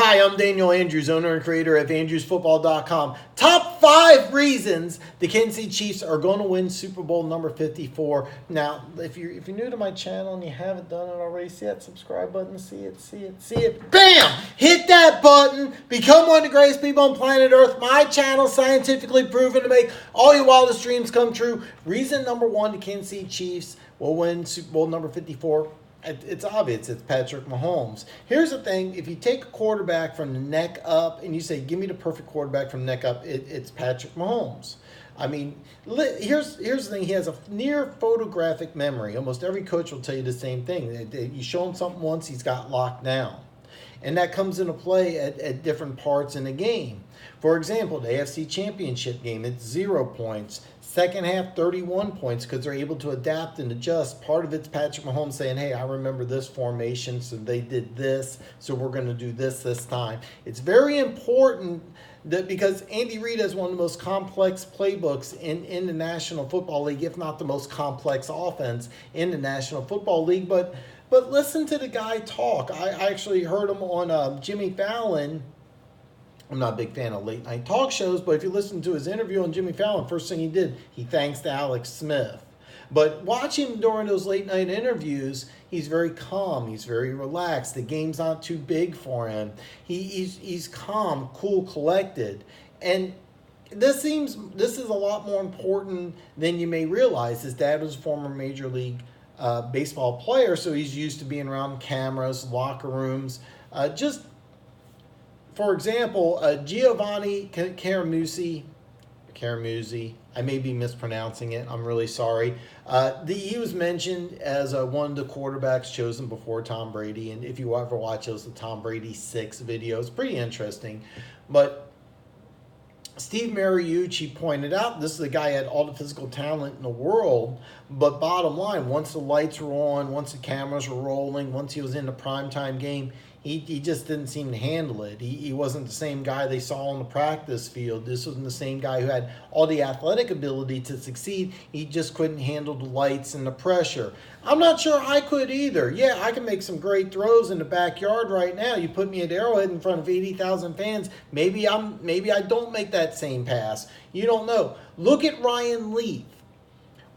Hi, I'm Daniel Andrews, owner and creator of Andrewsfootball.com. Top 5 reasons the Kansas City Chiefs are going to win Super Bowl number 54. Now, if you're new to my channel and you haven't done it already, see that subscribe button, see it. Bam! Hit that button. Become one of the greatest people on planet Earth. My channel, scientifically proven to make all your wildest dreams come true. Reason number 1, the Kansas City Chiefs will win Super Bowl number 54. It's obvious. It's Patrick Mahomes. Here's the thing. If you take a quarterback from the neck up and you say, give me the perfect quarterback from the neck up, it's Patrick Mahomes. I mean, here's the thing. He has a near photographic memory. Almost every coach will tell you the same thing. You show him something once, he's got locked down. And that comes into play at different parts in the game. For example, the AFC Championship game, it's 0 points. Second half, 31 points because they're able to adapt and adjust. Part of it's Patrick Mahomes saying, hey, I remember this formation, so they did this, so we're going to do this time. It's very important that because Andy Reid has one of the most complex playbooks in the National Football League, if not the most complex offense in the National Football League. But listen to the guy talk. I actually heard him on Jimmy Fallon. I'm not a big fan of late night talk shows, but if you listen to his interview on Jimmy Fallon, first thing he did, he thanks to Alex Smith. But watch him during those late night interviews, he's very calm, he's very relaxed. The game's not too big for him. He's calm, cool, collected. And this is a lot more important than you may realize. His dad was a former Major League Baseball player, so he's used to being around cameras, locker rooms, for example, Giovanni Caramusi, I may be mispronouncing it. I'm really sorry. He was mentioned as one of the quarterbacks chosen before Tom Brady. And if you ever watch those, the Tom Brady 6 videos, pretty interesting. But Steve Mariucci pointed out this is a guy who had all the physical talent in the world, but bottom line, once the lights were on, once the cameras were rolling, once he was in the primetime game, he just didn't seem to handle it. He wasn't the same guy they saw on the practice field. This wasn't the same guy who had all the athletic ability to succeed. He just couldn't handle the lights and the pressure. I'm not sure I could either. Yeah, I can make some great throws in the backyard right now. You put me at Arrowhead in front of 80,000 fans, maybe I don't make that same pass. You don't know. Look at Ryan Leaf.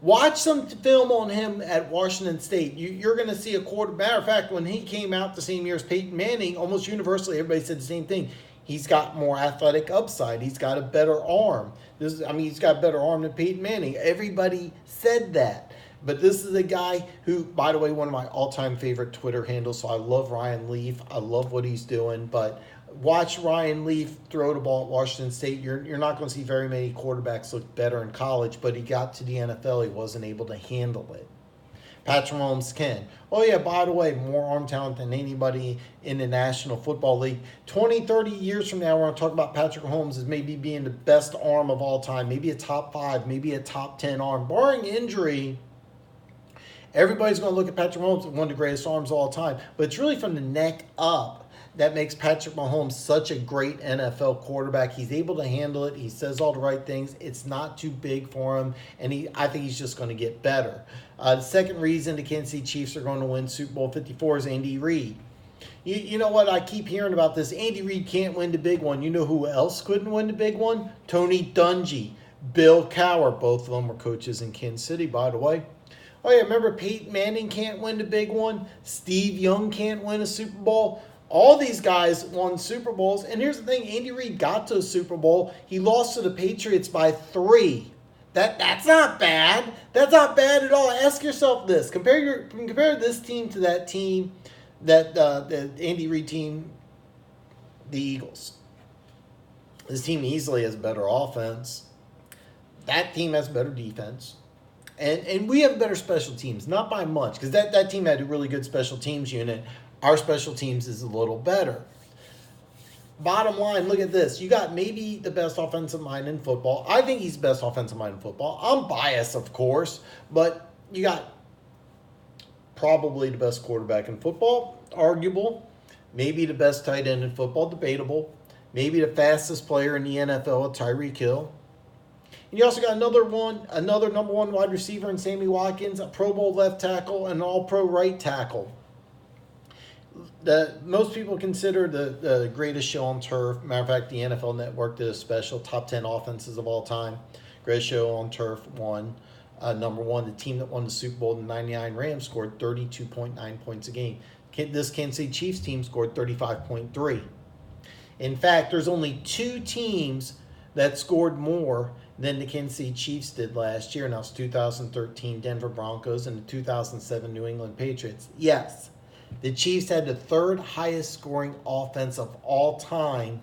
Watch some film on him at Washington State. You're going to see a quarterback. Matter of fact, when he came out the same year as Peyton Manning, almost universally everybody said the same thing. He's got more athletic upside. He's got a better arm. He's got a better arm than Peyton Manning. Everybody said that. But this is a guy who, by the way, one of my all-time favorite Twitter handles, so I love Ryan Leaf. I love what he's doing, but watch Ryan Leaf throw the ball at Washington State. You're not going to see very many quarterbacks look better in college, but he got to the NFL. He wasn't able to handle it. Patrick Mahomes can. Oh, yeah, by the way, more arm talent than anybody in the National Football League. 20, 30 years from now, we're going to talk about Patrick Mahomes as maybe being the best arm of all time, maybe a top 5, maybe a top 10 arm. Barring injury, everybody's going to look at Patrick Mahomes as one of the greatest arms of all time, but it's really from the neck up that makes Patrick Mahomes such a great NFL quarterback. He's able to handle it. He says all the right things. It's not too big for him, and I think he's just going to get better. The second reason the Kansas City Chiefs are going to win Super Bowl 54 is Andy Reid. You know what? I keep hearing about this. Andy Reid can't win the big one. You know who else couldn't win the big one? Tony Dungy, Bill Cowher. Both of them were coaches in Kansas City, by the way. Oh, yeah, remember Peyton Manning can't win the big one? Steve Young can't win a Super Bowl? All these guys won Super Bowls. And here's the thing. Andy Reid got to a Super Bowl. He lost to the Patriots by 3. That's not bad. That's not bad at all. Ask yourself this. Compare this team to that team, the Andy Reid team, the Eagles. This team easily has a better offense. That team has better defense. And we have better special teams. Not by much, because that team had a really good special teams unit. Our special teams is a little better. Bottom line, look at this. You got maybe the best offensive mind in football. I think he's the best offensive mind in football. I'm biased, of course, but you got probably the best quarterback in football, arguable. Maybe the best tight end in football, debatable. Maybe the fastest player in the NFL, Tyreek Hill. And you also got another number 1 wide receiver in Sammy Watkins, a Pro Bowl left tackle, and an All-Pro right tackle. Most people consider the greatest show on turf. Matter of fact, the NFL Network did a special top 10 offenses of all time. Greatest show on turf won. Number one, the team that won the Super Bowl, the '99 Rams, scored 32.9 points a game. This Kansas City Chiefs team scored 35.3. In fact, there's only two teams that scored more than the Kansas City Chiefs did last year, and that was 2013 Denver Broncos and the 2007 New England Patriots. Yes, the Chiefs had the third highest scoring offense of all time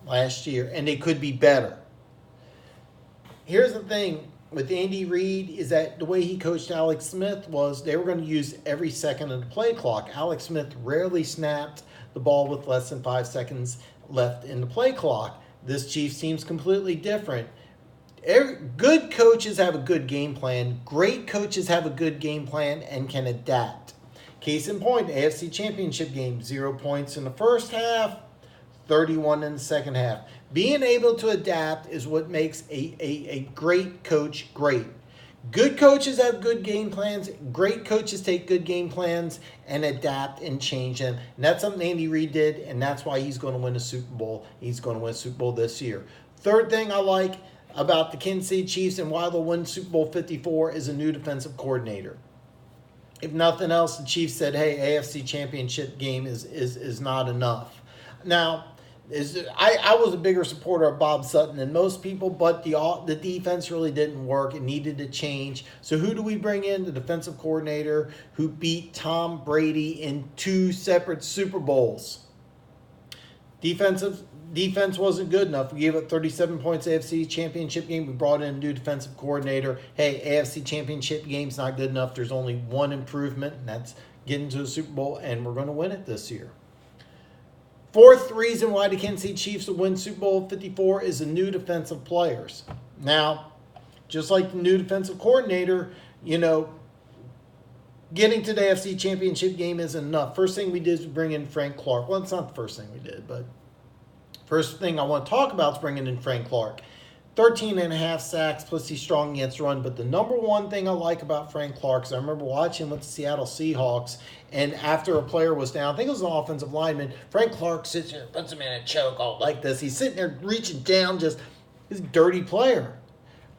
last year, and they could be better. Here's the thing with Andy Reid is that the way he coached Alex Smith was they were going to use every second of the play clock. Alex Smith rarely snapped the ball with less than 5 seconds left in the play clock. This Chiefs team's completely different. Good coaches have a good game plan. Great coaches have a good game plan and can adapt. Case in point, AFC Championship game, 0 points in the first half, 31 in the second half. Being able to adapt is what makes a great coach great. Good coaches have good game plans. Great coaches take good game plans and adapt and change them. And that's something Andy Reid did, and that's why he's going to win a Super Bowl. He's going to win a Super Bowl this year. Third thing I like about the Kansas City Chiefs and why they'll win Super Bowl 54 is a new defensive coordinator. If nothing else, the Chiefs said, hey, AFC Championship game is not enough. Now, I was a bigger supporter of Bob Sutton than most people, but the defense really didn't work. It needed to change. So who do we bring in? The defensive coordinator who beat Tom Brady in 2 separate Super Bowls. Defense wasn't good enough. We gave up 37 points AFC Championship game. We brought in a new defensive coordinator. Hey, AFC Championship game's not good enough. There's only one improvement, and that's getting to the Super Bowl, and we're going to win it this year. Fourth reason why the Kansas City Chiefs will win Super Bowl 54 is the new defensive players. Now, just like the new defensive coordinator, getting to the AFC Championship game isn't enough. First thing we did is bring in Frank Clark. Well, it's not the first thing we did, but first thing I want to talk about is bringing in Frank Clark. 13.5 sacks, plus he's strong against run. But the number one thing I like about Frank Clark is I remember watching him with the Seattle Seahawks, and after a player was down, I think it was an offensive lineman, Frank Clark sits there, puts him in a chokehold like this. He's sitting there reaching down, he's a dirty player.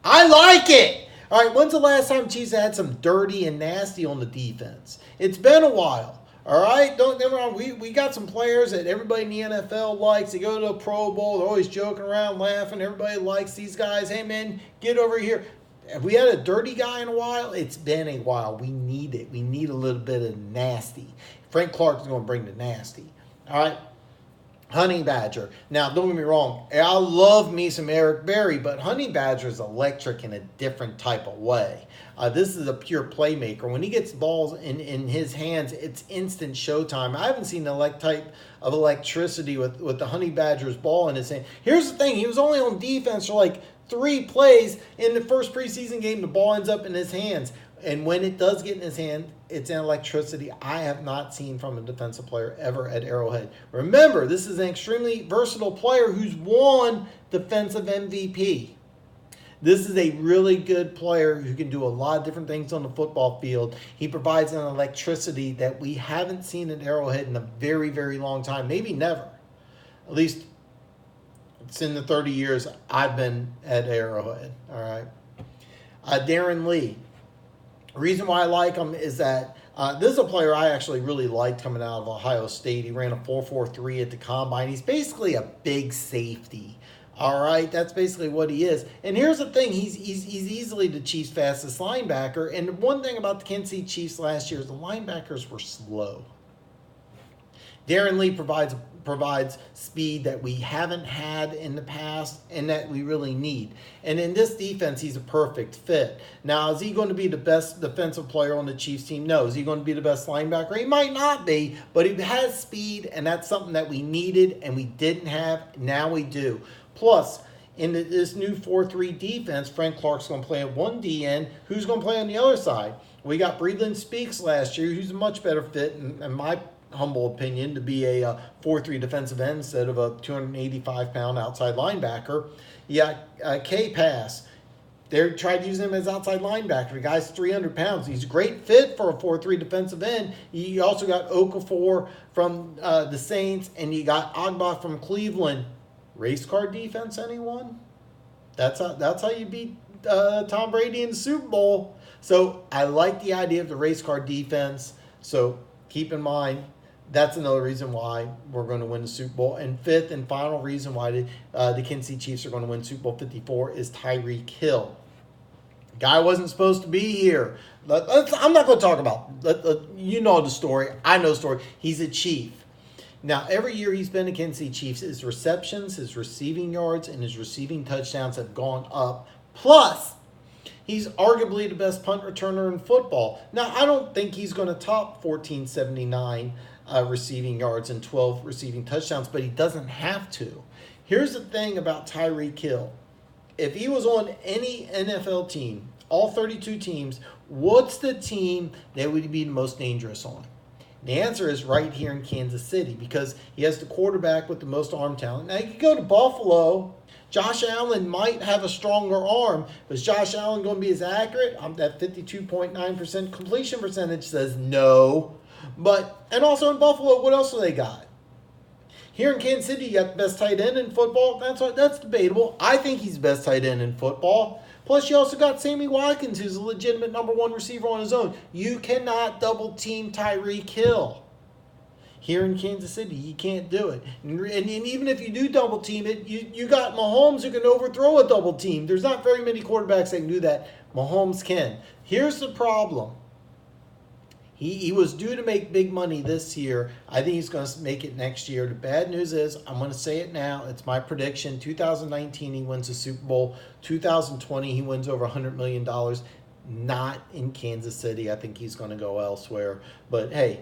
I like it. All right, when's the last time Chiefs had some dirty and nasty on the defense? It's been a while. All right, don't get me wrong. We got some players that everybody in the NFL likes. They go to a Pro Bowl. They're always joking around, laughing. Everybody likes these guys. Hey, man, get over here. Have we had a dirty guy in a while? It's been a while. We need it. We need a little bit of nasty. Frank Clark is going to bring the nasty. All right. Honey Badger. Now, don't get me wrong. I love me some Eric Berry, but Honey Badger is electric in a different type of way. This is a pure playmaker. When he gets balls in his hands, it's instant showtime. I haven't seen the type of electricity with the Honey Badger's ball in his hand. Here's the thing. He was only on defense for like 3 plays. In the first preseason game, the ball ends up in his hands. And when it does get in his hand, it's an electricity I have not seen from a defensive player ever at Arrowhead. Remember, this is an extremely versatile player who's won defensive MVP. This is a really good player who can do a lot of different things on the football field. He provides an electricity that we haven't seen at Arrowhead in a very, very long time. Maybe never. At least it's in the 30 years I've been at Arrowhead. All right. Darren Lee. The reason why I like him is that this is a player I actually really liked coming out of Ohio State. He ran a 4.43 at the combine. He's basically a big safety. All right, that's basically what he is. And here's the thing. He's easily the Chiefs' fastest linebacker. And one thing about the Kansas City Chiefs last year is the linebackers were slow. Darren Lee provides speed that we haven't had in the past and that we really need. And in this defense, he's a perfect fit. Now, is he going to be the best defensive player on the Chiefs team? No. Is he going to be the best linebacker? He might not be, but he has speed, and that's something that we needed and we didn't have. Now we do. Plus, in this new 4-3 defense, Frank Clark's going to play at 1 DN. Who's going to play on the other side? We got Breedland Speaks last year, who's a much better fit, in my humble opinion, to be a 4-3 defensive end instead of a 285-pound outside linebacker. You got K-Pass. They tried using him as outside linebacker. The guy's 300 pounds. He's a great fit for a 4-3 defensive end. You also got Okafor from the Saints, and you got Agba from Cleveland. Race car defense, anyone? That's how you beat Tom Brady in the Super Bowl. So I like the idea of the race car defense. So keep in mind, that's another reason why we're going to win the Super Bowl. And fifth and final reason why the Kansas City Chiefs are going to win Super Bowl 54 is Tyreek Hill. Guy wasn't supposed to be here. I'm not going to talk about you know the story. I know the story. He's a Chief. Now, every year he's been a Kansas City Chiefs, his receptions, his receiving yards, and his receiving touchdowns have gone up. Plus, he's arguably the best punt returner in football. Now, I don't think he's going to top 1479 receiving yards and 12 receiving touchdowns, but he doesn't have to. Here's the thing about Tyreek Hill. If he was on any NFL team, all 32 teams, what's the team that would be the most dangerous on? The answer is right here in Kansas City because he has the quarterback with the most arm talent. Now, you could go to Buffalo. Josh Allen might have a stronger arm, but is Josh Allen going to be as accurate? That 52.9% completion percentage says no. And also in Buffalo, what else do they got? Here in Kansas City, you got the best tight end in football. That's debatable. I think he's the best tight end in football. Plus, you also got Sammy Watkins, who's a legitimate number one receiver on his own. You cannot double-team Tyreek Hill. Here in Kansas City, you can't do it. And even if you do double-team it, you got Mahomes who can overthrow a double-team. There's not very many quarterbacks that can do that. Mahomes can. Here's the problem. He was due to make big money this year. I think he's going to make it next year. The bad news is, I'm going to say it now, it's my prediction. 2019, he wins the Super Bowl. 2020, he wins over $100 million. Not in Kansas City. I think he's going to go elsewhere. But, hey,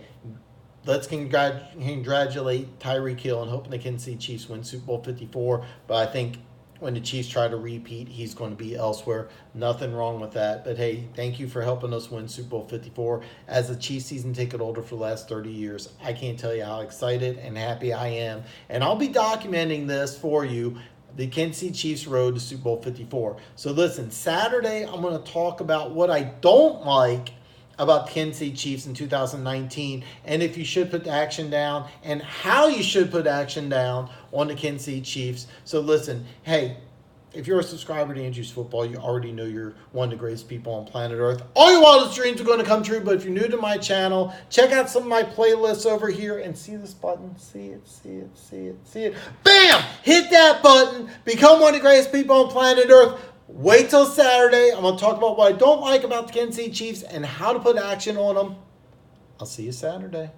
let's congratulate Tyreek Hill and hoping the Kansas City Chiefs win Super Bowl 54. But I think when the Chiefs try to repeat, he's going to be elsewhere. Nothing wrong with that. But, hey, thank you for helping us win Super Bowl 54. As a Chiefs season ticket holder for the last 30 years, I can't tell you how excited and happy I am. And I'll be documenting this for you, the Kansas City Chiefs road to Super Bowl 54. So, listen, Saturday I'm going to talk about what I don't like about the Kansas City Chiefs in 2019, and if you should put the action down, and how you should put action down on the Kansas City Chiefs. So listen, hey, if you're a subscriber to Andrews Football, you already know you're one of the greatest people on planet Earth. All your wildest dreams are going to come true, but if you're new to my channel, check out some of my playlists over here, and see this button, see it. Bam! Hit that button, become one of the greatest people on planet Earth. Wait till Saturday. I'm going to talk about what I don't like about the Kansas City Chiefs and how to put action on them. I'll see you Saturday.